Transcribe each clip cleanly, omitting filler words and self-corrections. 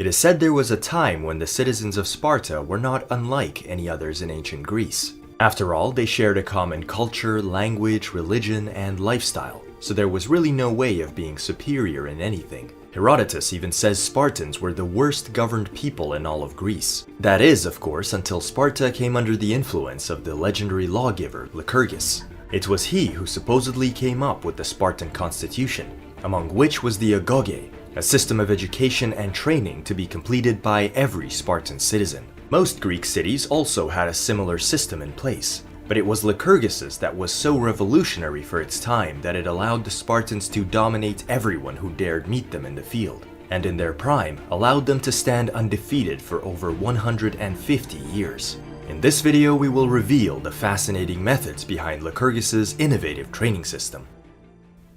It is said there was a time when the citizens of Sparta were not unlike any others in ancient Greece. After all, they shared a common culture, language, religion, and lifestyle, so there was really no way of being superior in anything. Herodotus even says Spartans were the worst governed people in all of Greece. That is, of course, until Sparta came under the influence of the legendary lawgiver Lycurgus. It was he who supposedly came up with the Spartan constitution, among which was the agoge, a system of education and training to be completed by every Spartan citizen. Most Greek cities also had a similar system in place, but it was Lycurgus's that was so revolutionary for its time that it allowed the Spartans to dominate everyone who dared meet them in the field, and in their prime allowed them to stand undefeated for over 150 years. In this video, we will reveal the fascinating methods behind Lycurgus's innovative training system.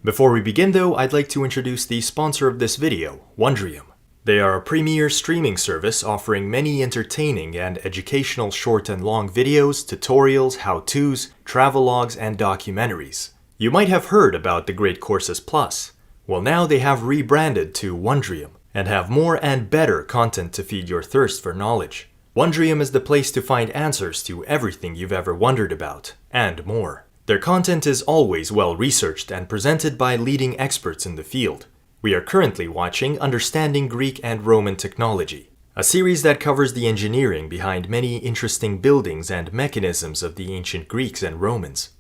Before we begin though, I'd like to introduce the sponsor of this video, Wondrium. They are a premier streaming service offering many entertaining and educational short and long videos, tutorials, how-tos, travelogues, and documentaries. You might have heard about the Great Courses Plus. Well, now they have rebranded to Wondrium and have more and better content to feed your thirst for knowledge. Wondrium is the place to find answers to everything you've ever wondered about, and more. Their content is always well researched and presented by leading experts in the field. We are currently watching Understanding Greek and Roman Technology, a series that covers the engineering behind many interesting buildings and mechanisms of the ancient Greeks and Romans.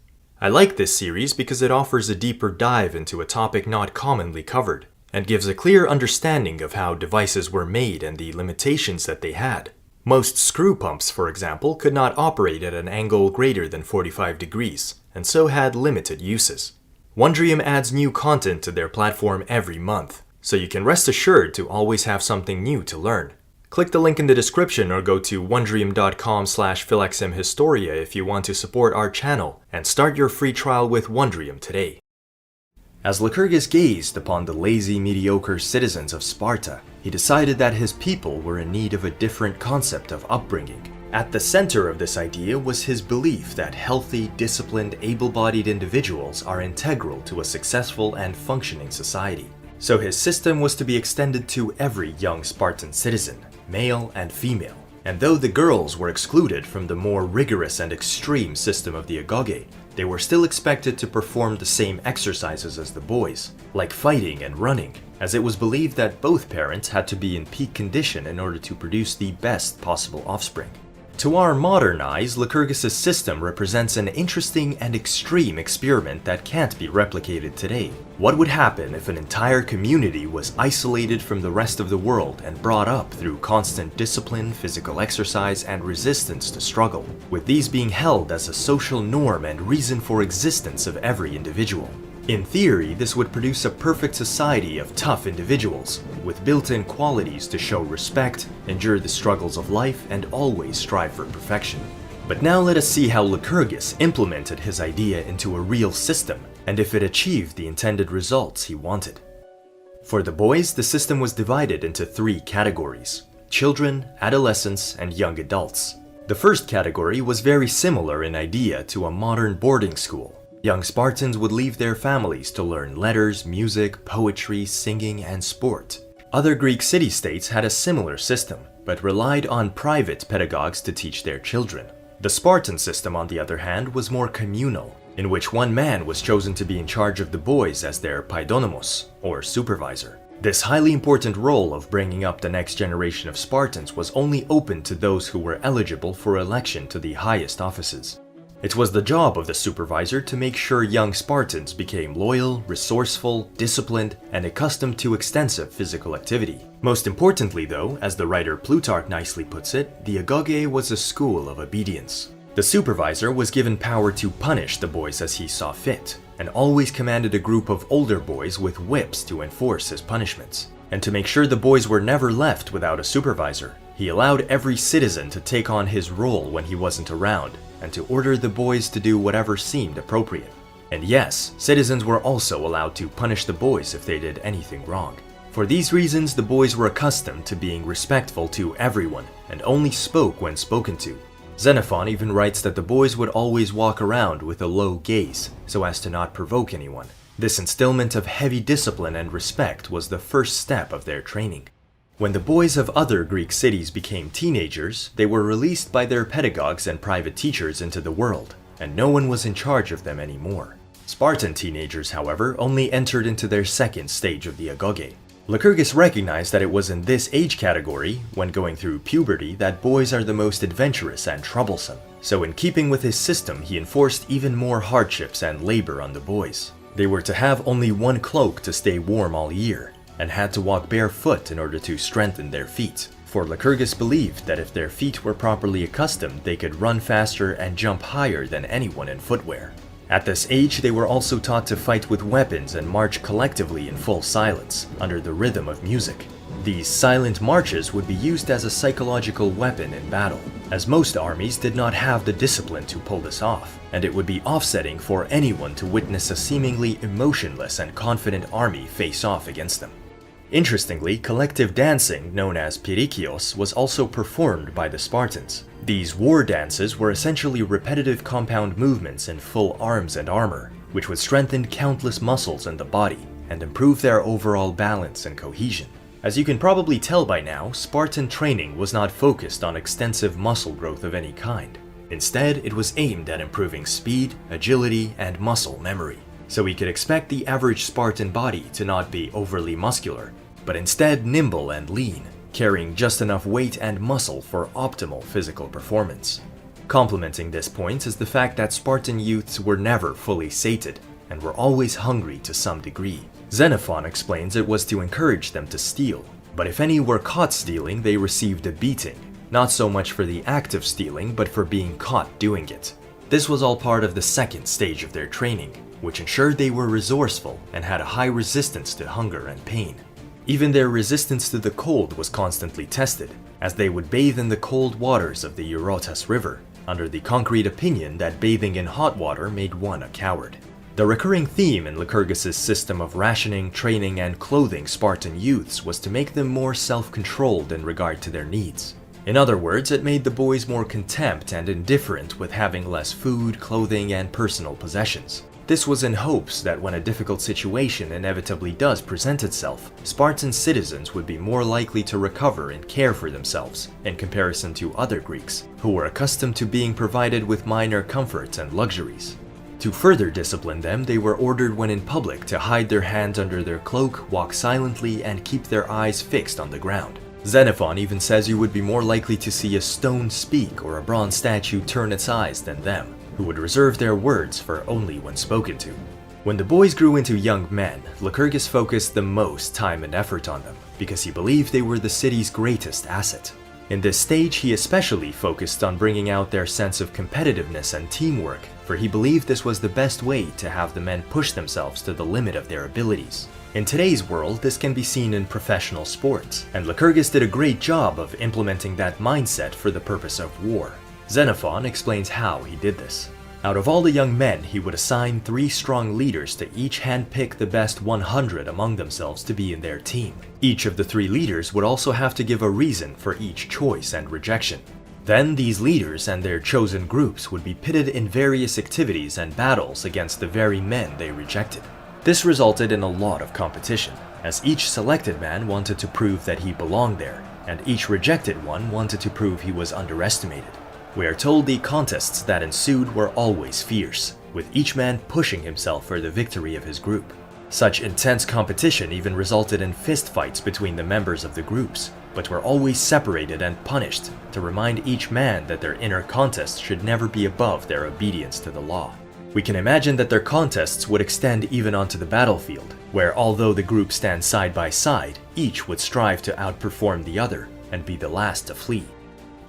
I like this series because it offers a deeper dive into a topic not commonly covered, and gives a clear understanding of how devices were made and the limitations that they had. Most screw pumps, for example, could not operate at an angle greater than 45 degrees, and so had limited uses. Wondrium adds new content to their platform every month, so you can rest assured to always have something new to learn. Click the link in the description or go to wondrium.com/philexmhistoria if you want to support our channel and start your free trial with Wondrium today. As Lycurgus gazed upon the lazy, mediocre citizens of Sparta, he decided that his people were in need of a different concept of upbringing. At the center of this idea was his belief that healthy, disciplined, able-bodied individuals are integral to a successful and functioning society. So his system was to be extended to every young Spartan citizen, male and female. And though the girls were excluded from the more rigorous and extreme system of the agoge, they were still expected to perform the same exercises as the boys, like fighting and running, as it was believed that both parents had to be in peak condition in order to produce the best possible offspring. To our modern eyes, Lycurgus's system represents an interesting and extreme experiment that can't be replicated today. What would happen if an entire community was isolated from the rest of the world and brought up through constant discipline, physical exercise, and resistance to struggle, with these being held as a social norm and reason for existence of every individual? In theory, this would produce a perfect society of tough individuals, with built-in qualities to show respect, endure the struggles of life, and always strive for perfection. But now let us see how Lycurgus implemented his idea into a real system, and if it achieved the intended results he wanted. For the boys, the system was divided into 3 categories: children, adolescents, and young adults. The first category was very similar in idea to a modern boarding school. Young Spartans would leave their families to learn letters, music, poetry, singing, and sport. Other Greek city-states had a similar system, but relied on private pedagogues to teach their children. The Spartan system, on the other hand, was more communal, in which one man was chosen to be in charge of the boys as their paidonomos, or supervisor. This highly important role of bringing up the next generation of Spartans was only open to those who were eligible for election to the highest offices. It was the job of the supervisor to make sure young Spartans became loyal, resourceful, disciplined, and accustomed to extensive physical activity. Most importantly though, as the writer Plutarch nicely puts it, the agoge was a school of obedience. The supervisor was given power to punish the boys as he saw fit, and always commanded a group of older boys with whips to enforce his punishments. And to make sure the boys were never left without a supervisor, he allowed every citizen to take on his role when he wasn't around, and to order the boys to do whatever seemed appropriate. And yes, citizens were also allowed to punish the boys if they did anything wrong. For these reasons, the boys were accustomed to being respectful to everyone, and only spoke when spoken to. Xenophon even writes that the boys would always walk around with a low gaze, so as to not provoke anyone. This instillment of heavy discipline and respect was the first step of their training. When the boys of other Greek cities became teenagers, they were released by their pedagogues and private teachers into the world, and no one was in charge of them anymore. Spartan teenagers, however, only entered into their second stage of the agoge. Lycurgus recognized that it was in this age category, when going through puberty, that boys are the most adventurous and troublesome. So in keeping with his system, he enforced even more hardships and labor on the boys. They were to have only one cloak to stay warm all year, and had to walk barefoot in order to strengthen their feet. For Lycurgus believed that if their feet were properly accustomed, they could run faster and jump higher than anyone in footwear. At this age, they were also taught to fight with weapons and march collectively in full silence, under the rhythm of music. These silent marches would be used as a psychological weapon in battle, as most armies did not have the discipline to pull this off, and it would be offsetting for anyone to witness a seemingly emotionless and confident army face off against them. Interestingly, collective dancing, known as pirikios, was also performed by the Spartans. These war dances were essentially repetitive compound movements in full arms and armor, which would strengthen countless muscles in the body and improve their overall balance and cohesion. As you can probably tell by now, Spartan training was not focused on extensive muscle growth of any kind. Instead, it was aimed at improving speed, agility, and muscle memory. So we could expect the average Spartan body to not be overly muscular, but instead nimble and lean, carrying just enough weight and muscle for optimal physical performance. Complementing this point is the fact that Spartan youths were never fully sated, and were always hungry to some degree. Xenophon explains it was to encourage them to steal, but if any were caught stealing, they received a beating, not so much for the act of stealing, but for being caught doing it. This was all part of the second stage of their training, which ensured they were resourceful and had a high resistance to hunger and pain. Even their resistance to the cold was constantly tested, as they would bathe in the cold waters of the Eurotas River, under the concrete opinion that bathing in hot water made one a coward. The recurring theme in Lycurgus's system of rationing, training, and clothing Spartan youths was to make them more self-controlled in regard to their needs. In other words, it made the boys more content and indifferent with having less food, clothing, and personal possessions. This was in hopes that when a difficult situation inevitably does present itself, Spartan citizens would be more likely to recover and care for themselves, in comparison to other Greeks, who were accustomed to being provided with minor comforts and luxuries. To further discipline them, they were ordered when in public to hide their hands under their cloak, walk silently, and keep their eyes fixed on the ground. Xenophon even says you would be more likely to see a stone speak or a bronze statue turn its eyes than them, who would reserve their words for only when spoken to. When the boys grew into young men, Lycurgus focused the most time and effort on them, because he believed they were the city's greatest asset. In this stage, he especially focused on bringing out their sense of competitiveness and teamwork, for he believed this was the best way to have the men push themselves to the limit of their abilities. In today's world, this can be seen in professional sports, and Lycurgus did a great job of implementing that mindset for the purpose of war. Xenophon explains how he did this. Out of all the young men, he would assign 3 strong leaders to each handpick the best 100 among themselves to be in their team. Each of the 3 leaders would also have to give a reason for each choice and rejection. Then these leaders and their chosen groups would be pitted in various activities and battles against the very men they rejected. This resulted in a lot of competition, as each selected man wanted to prove that he belonged there, and each rejected one wanted to prove he was underestimated. We are told the contests that ensued were always fierce, with each man pushing himself for the victory of his group. Such intense competition even resulted in fistfights between the members of the groups, but were always separated and punished to remind each man that their inner contests should never be above their obedience to the law. We can imagine that their contests would extend even onto the battlefield, where although the groups stand side by side, each would strive to outperform the other and be the last to flee.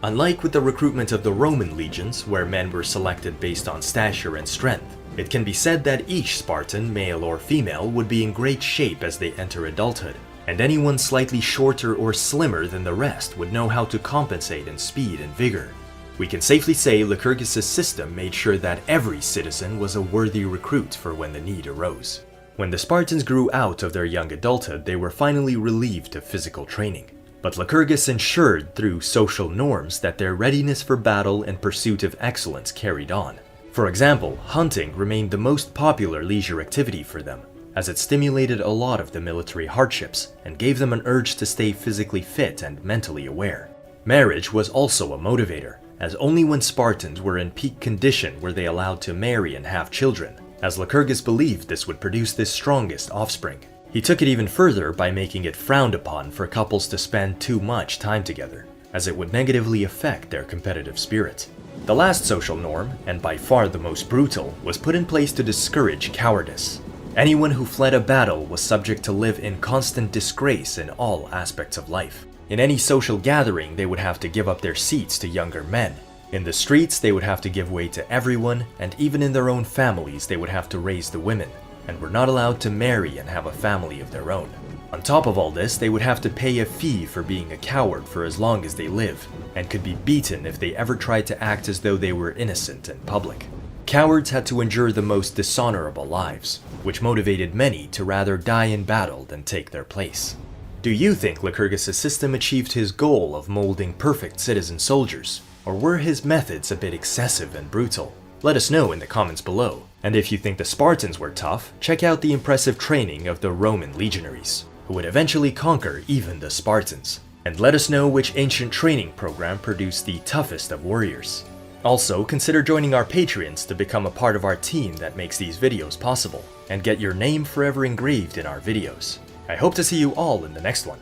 Unlike with the recruitment of the Roman legions, where men were selected based on stature and strength, it can be said that each Spartan, male or female, would be in great shape as they enter adulthood, and anyone slightly shorter or slimmer than the rest would know how to compensate in speed and vigor. We can safely say Lycurgus's system made sure that every citizen was a worthy recruit for when the need arose. When the Spartans grew out of their young adulthood, they were finally relieved of physical training. But Lycurgus ensured through social norms that their readiness for battle and pursuit of excellence carried on. For example, hunting remained the most popular leisure activity for them, as it stimulated a lot of the military hardships and gave them an urge to stay physically fit and mentally aware. Marriage was also a motivator, as only when Spartans were in peak condition were they allowed to marry and have children, as Lycurgus believed this would produce the strongest offspring. He took it even further by making it frowned upon for couples to spend too much time together, as it would negatively affect their competitive spirit. The last social norm, and by far the most brutal, was put in place to discourage cowardice. Anyone who fled a battle was subject to live in constant disgrace in all aspects of life. In any social gathering, they would have to give up their seats to younger men. In the streets, they would have to give way to everyone, and even in their own families, they would have to raise the women, and were not allowed to marry and have a family of their own. On top of all this, they would have to pay a fee for being a coward for as long as they live, and could be beaten if they ever tried to act as though they were innocent in public. Cowards had to endure the most dishonorable lives, which motivated many to rather die in battle than take their place. Do you think Lycurgus' system achieved his goal of molding perfect citizen soldiers, or were his methods a bit excessive and brutal? Let us know in the comments below. And if you think the Spartans were tough, check out the impressive training of the Roman legionaries, who would eventually conquer even the Spartans. And let us know which ancient training program produced the toughest of warriors. Also, consider joining our Patreons to become a part of our team that makes these videos possible, and get your name forever engraved in our videos. I hope to see you all in the next one.